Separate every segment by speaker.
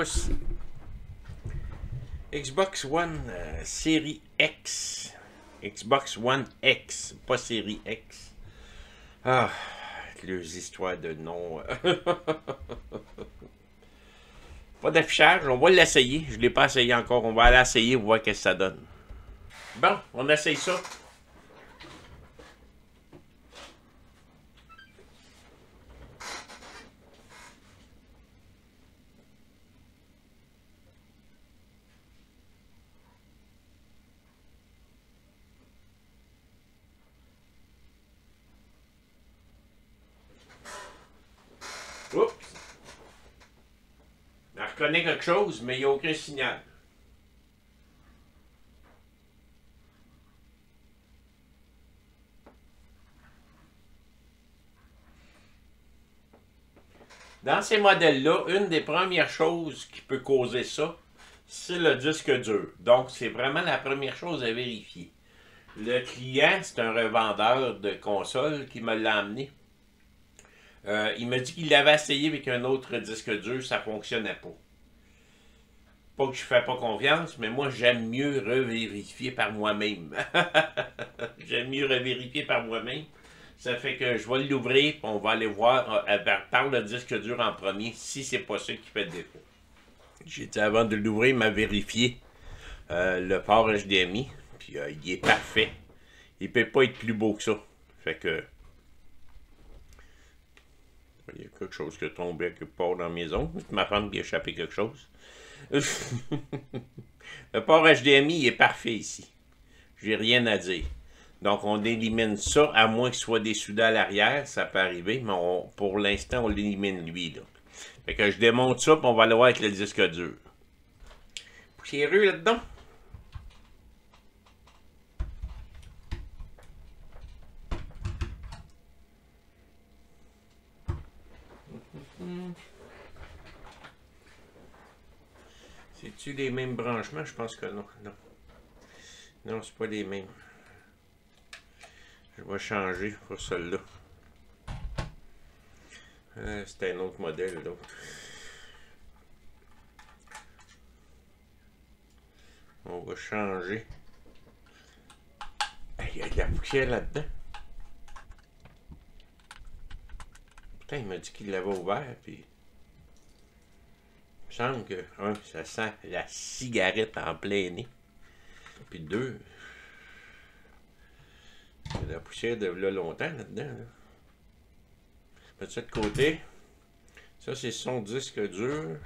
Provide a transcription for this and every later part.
Speaker 1: tous. Xbox One série X. Xbox One X, pas série X. Ah, les histoires de noms. Pas d'affichage, on va l'essayer. Je ne l'ai pas essayé encore. On va l'essayer pour voir ce que ça donne. Bon, on essaye ça. Oups! Elle reconnaît quelque chose, mais il n'y a aucun signal. Dans ces modèles-là, une des premières choses qui peut causer ça, c'est le disque dur. Donc, c'est vraiment la première chose à vérifier. Le client, c'est un revendeur de consoles qui me l'a amené. Il m'a dit qu'il l'avait essayé avec un autre disque dur, ça ne fonctionnait pas. Pas que je ne fais pas confiance, mais moi, j'aime mieux revérifier par moi-même. J'aime mieux revérifier par moi-même. Ça fait que je vais l'ouvrir, on va aller voir par le disque dur en premier, si c'est pas ça qui fait défaut. J'ai dit avant de l'ouvrir, il m'a vérifié le port HDMI, puis il est parfait. Il peut pas être plus beau que ça. Fait que il y a quelque chose qui est tombé quelque part dans la maison. Ma femme qui a échappé quelque chose. Le port HDMI il est parfait ici. J'ai rien à dire. Donc, on élimine ça, à moins qu'il soit des soudés à l'arrière, ça peut arriver, mais pour l'instant, on l'élimine lui, là. Fait que je démonte ça, puis on va le voir avec le disque dur. Poussiéreux là-dedans. C'est-tu les mêmes branchements? Je pense que non. Non, non c'est pas les mêmes. Je vais changer pour celui-là. C'était un autre modèle, l'autre. On va changer. Il y a de la poussière là-dedans. Putain, il m'a dit qu'il l'avait ouvert, puis... Il me semble que, un, ça sent la cigarette en plein nez. Puis deux... Il y a de la poussière de là longtemps là-dedans. Là. Mets ça de côté. Ça, c'est son disque dur.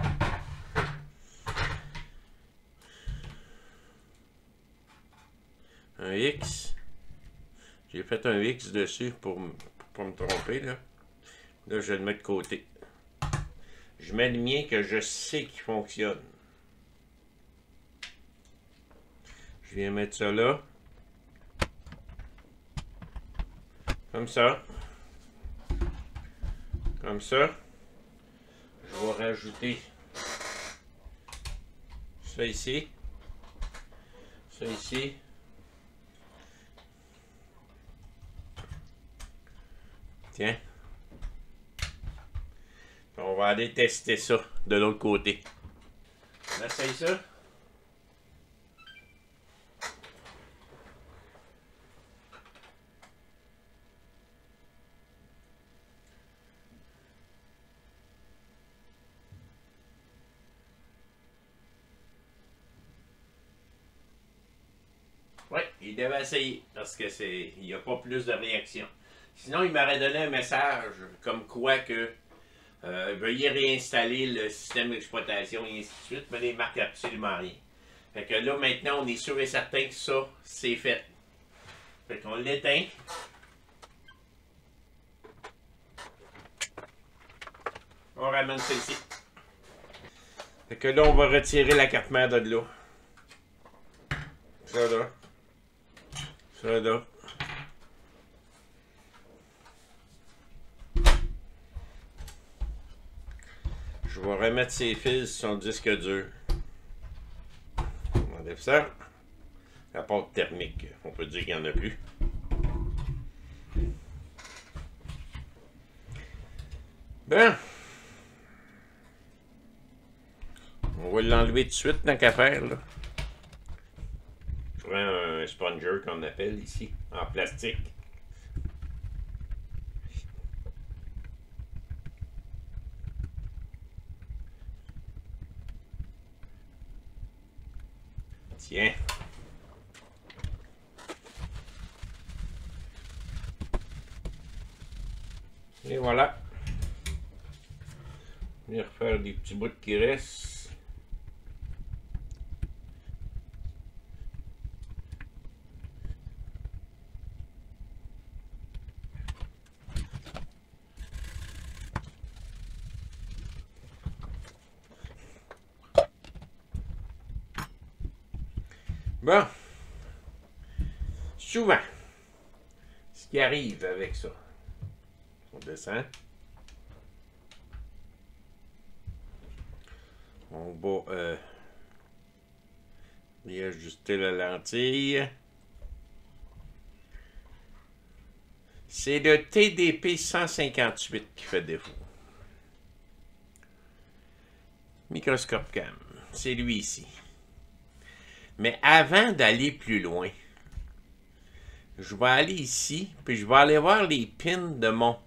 Speaker 1: Un X. J'ai fait un X dessus pour pas me tromper. Là, je vais le mettre de côté. Je mets le mien que je sais qu'il fonctionne. Je viens mettre ça là. Comme ça. Comme ça. Je vais rajouter ça ici. Ça ici. Tiens. On va aller tester ça de l'autre côté. On essaye ça. Oui, il devait essayer parce que il n'y a pas plus de réaction. Sinon, il m'aurait donné un message comme quoi que veuillez réinstaller le système d'exploitation et ainsi de suite, mais il ne marque absolument rien. Fait que là, maintenant, on est sûr et certain que ça, c'est fait. Fait qu'on l'éteint. On ramène ça ici. Fait que là, on va retirer la carte mère de là. Ça là. Ça là. Je vais remettre ses fils sur son disque dur. On enlève ça. La porte thermique, on peut dire qu'il n'y en a plus. Bon. l'enlever tout de suite, tant qu'à faire, là. Je prends un sponger qu'on appelle ici, en plastique. Tiens. Et voilà. Je vais refaire des petits bouts qui restent. Bon. Souvent, ce qui arrive avec ça, on descend. On va réajuster la lentille. C'est le TDP 158 qui fait défaut. Microscope cam, c'est lui ici. Mais avant d'aller plus loin, je vais aller ici, puis je vais aller voir les pins de mon...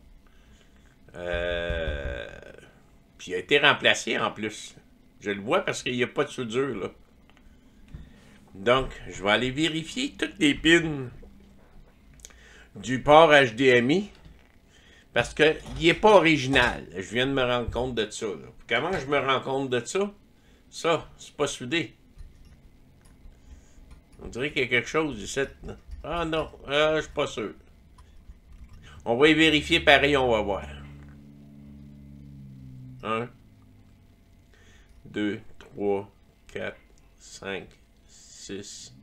Speaker 1: puis il a été remplacé en plus. Je le vois parce qu'il n'y a pas de soudure, là. Donc, je vais aller vérifier toutes les pins du port HDMI parce qu'il n'est pas original. Je viens de me rendre compte de ça, là. Comment je me rends compte de ça? Ça, c'est pas soudé. On dirait qu'il y a quelque chose ici. Ah non, je suis pas sûr. On va y vérifier pareil, on va voir. 1, 2, 3, 4, 5, 6,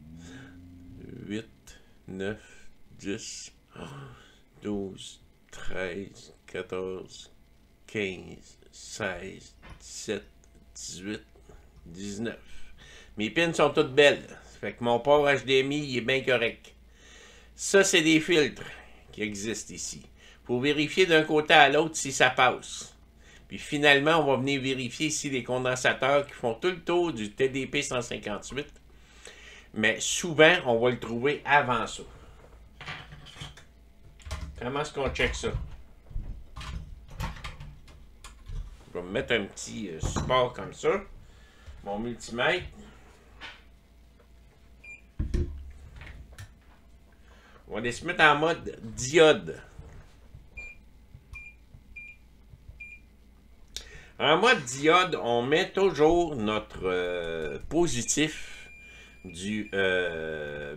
Speaker 1: 8, 9, 10, 12, 13, 14, 15, 16, 17, 18, 19. Mes pins sont toutes belles. Fait que mon port HDMI, il est bien correct. Ça, c'est des filtres qui existent ici. Pour vérifier d'un côté à l'autre si ça passe. Puis finalement, on va venir vérifier ici les condensateurs qui font tout le tour du TDP 158. Mais souvent, on va le trouver avant ça. Comment est-ce qu'on check ça? Je vais me mettre un petit support comme ça. Mon multimètre. On va aller se mettre en mode diode. En mode diode, on met toujours notre positif du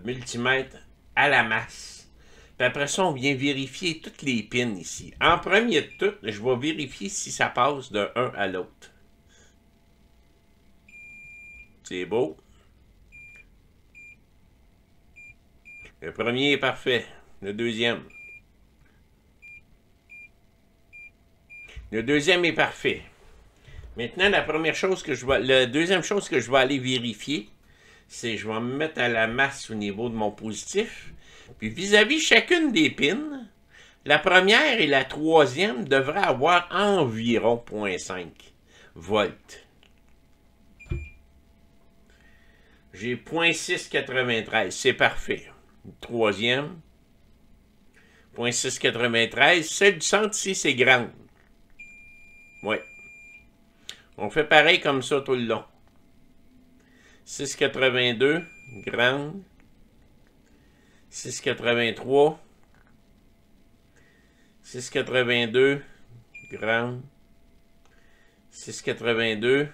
Speaker 1: multimètre à la masse. Puis après ça, on vient vérifier toutes les pins ici. En premier de tout, je vais vérifier si ça passe d'un à l'autre. C'est beau. Le premier est parfait. Le deuxième. Le deuxième est parfait. Maintenant, la deuxième chose que je vais aller vérifier, c'est je vais me mettre à la masse au niveau de mon positif. Puis vis-à-vis chacune des pins, la première et la troisième devraient avoir environ 0,5 volts. J'ai 0,693, c'est parfait. Troisième, 0,693. Celle du centre ici, c'est grande. Oui. On fait pareil comme ça tout le long. 6,82, grande. 6,83. 6,82, grande. 6,82.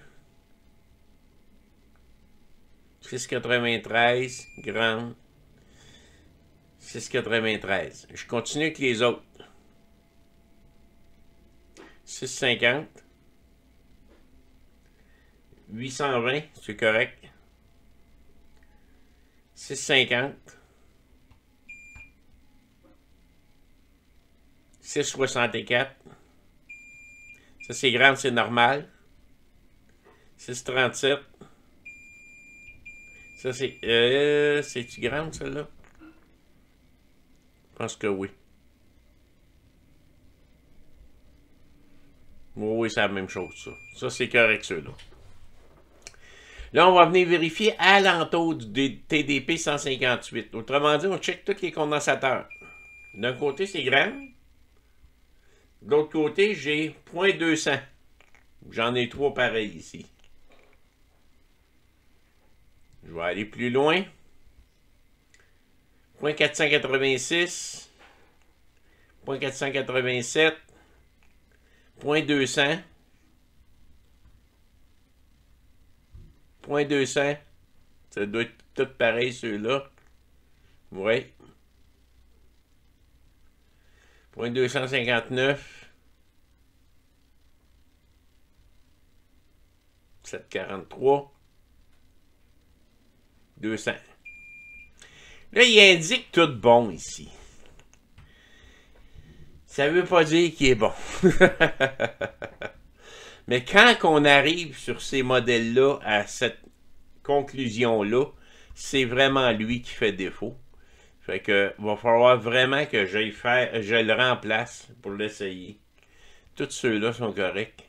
Speaker 1: 6,93, grande. 6,93. Je continue avec les autres. 6,50. 820, c'est correct. 6,50. 6,64. Ça, c'est grand, c'est normal. 6,37. Ça, c'est... c'est-tu grande, celle-là? Je pense que oui. Oui, c'est la même chose, ça. Ça, c'est correct, ceux-là. Là, on va venir vérifier à l'entour du TDP 158. Autrement dit, on check tous les condensateurs. D'un côté, c'est gramme. De l'autre côté, j'ai 0.200. J'en ai 3 pareils ici. Je vais aller plus loin. 0.486. 0.487. 0.200. 0.200. Ça doit être tout pareil, ceux-là. Oui. 0.259. 743. 200. Là, il indique tout bon ici. Ça veut pas dire qu'il est bon. Mais quand on arrive sur ces modèles-là, à cette conclusion-là, c'est vraiment lui qui fait défaut. Fait que va falloir vraiment que j'aille faire, je le remplace pour l'essayer. Tous ceux-là sont corrects.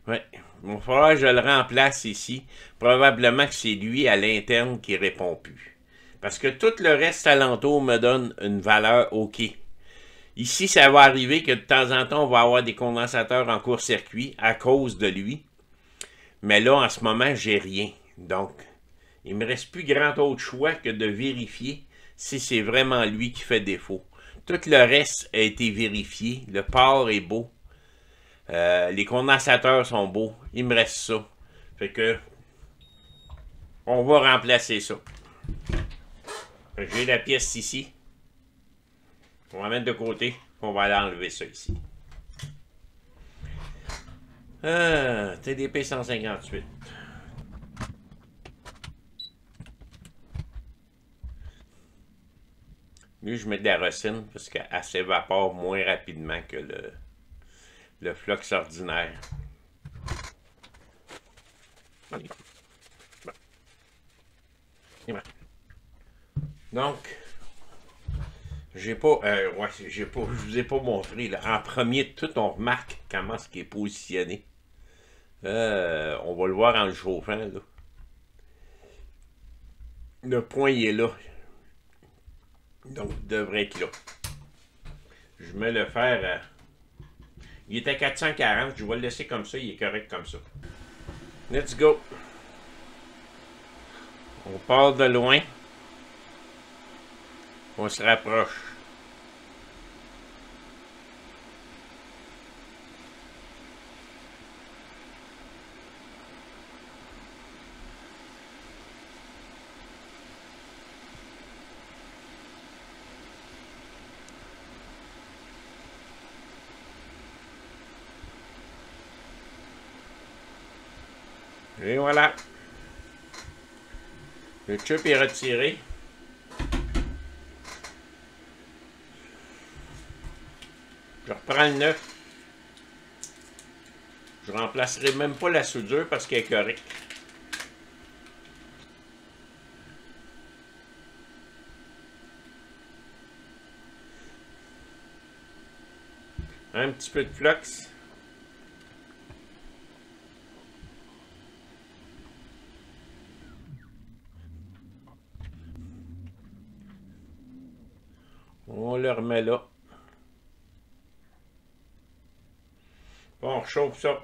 Speaker 1: Ouais. Il va falloir que je le remplace ici. Probablement que c'est lui à l'interne qui répond plus. Parce que tout le reste alentour me donne une valeur OK. Ici, ça va arriver que de temps en temps, on va avoir des condensateurs en court-circuit à cause de lui. Mais là, en ce moment, j'ai rien. Donc, il ne me reste plus grand autre choix que de vérifier si c'est vraiment lui qui fait défaut. Tout le reste a été vérifié. Le port est beau. Les condensateurs sont beaux. Il me reste ça. Fait que on va remplacer ça. J'ai la pièce ici. On va mettre de côté. On va aller enlever ça ici. TDP 158. Lui, je mets de la racine parce qu'elle s'évapore moins rapidement que le flux ordinaire. Donc, je vous ai pas montré. Là. En premier de tout, on remarque comment ce qui est positionné. On va le voir en le chauffant. Là. Le point, il est là. Donc, il devrait être là. Je vais le faire. Il était à 440. Je vais le laisser comme ça. Il est correct comme ça. Let's go. On part de loin. On se rapproche. Et voilà. Le tube est retiré. Je reprends le neuf. Je remplacerai même pas la soudure parce qu'elle est correcte. Un petit peu de flux. On le remet là. Bon, on réchauffe ça.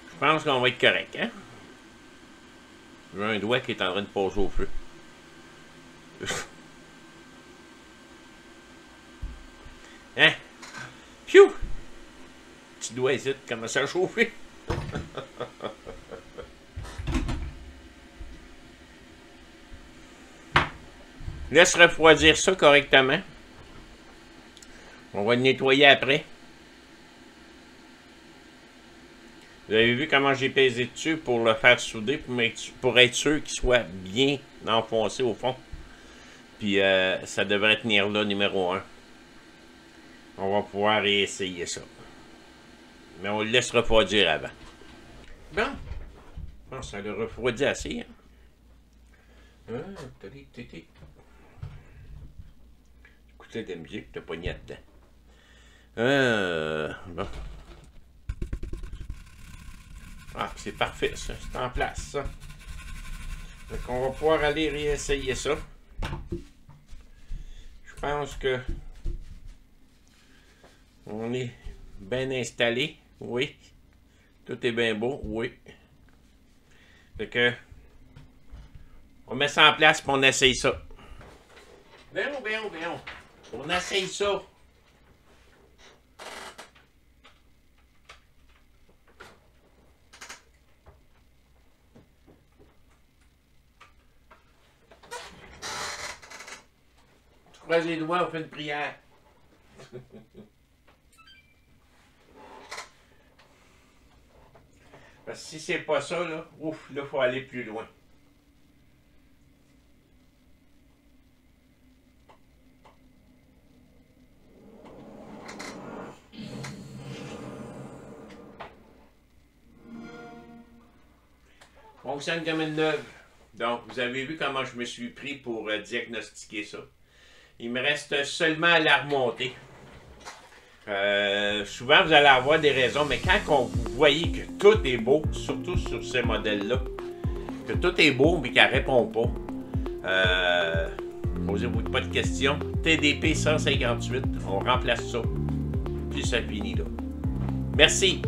Speaker 1: Je pense qu'on va être correct, hein? J'ai un doigt qui est en train de passer au feu. petit doigt ici commence à chauffer. Laisse refroidir ça correctement. On va le nettoyer après. Vous avez vu comment j'ai pesé dessus pour le faire souder, pour être sûr qu'il soit bien enfoncé au fond. Puis ça devrait tenir là, numéro 1. On va pouvoir réessayer ça. Mais on le laisse refroidir avant. Bon. Je pense que ça le refroidit assez. Hein? Écoutez de la musique, t'as pogné dedans. Bon. Ah, c'est parfait, ça. C'est en place, ça. Donc, on va pouvoir aller réessayer ça. Je pense que on est bien installé. Oui. Tout est bien beau. Oui. Fait que on met ça en place et on essaye ça. Bien. On essaye ça. Tu croises les doigts, on fait une prière. Parce que si c'est pas ça, là, ouf, là, il faut aller plus loin. Fonctionne comme une neuve. Donc, vous avez vu comment je me suis pris pour diagnostiquer ça. Il me reste seulement à la remonter. Souvent, vous allez avoir des raisons, mais quand vous voyez que tout est beau, surtout sur ces modèles-là, que tout est beau, mais qu'elle ne répond pas, posez-vous pas de questions. TDP 158, on remplace ça, puis ça finit là. Merci!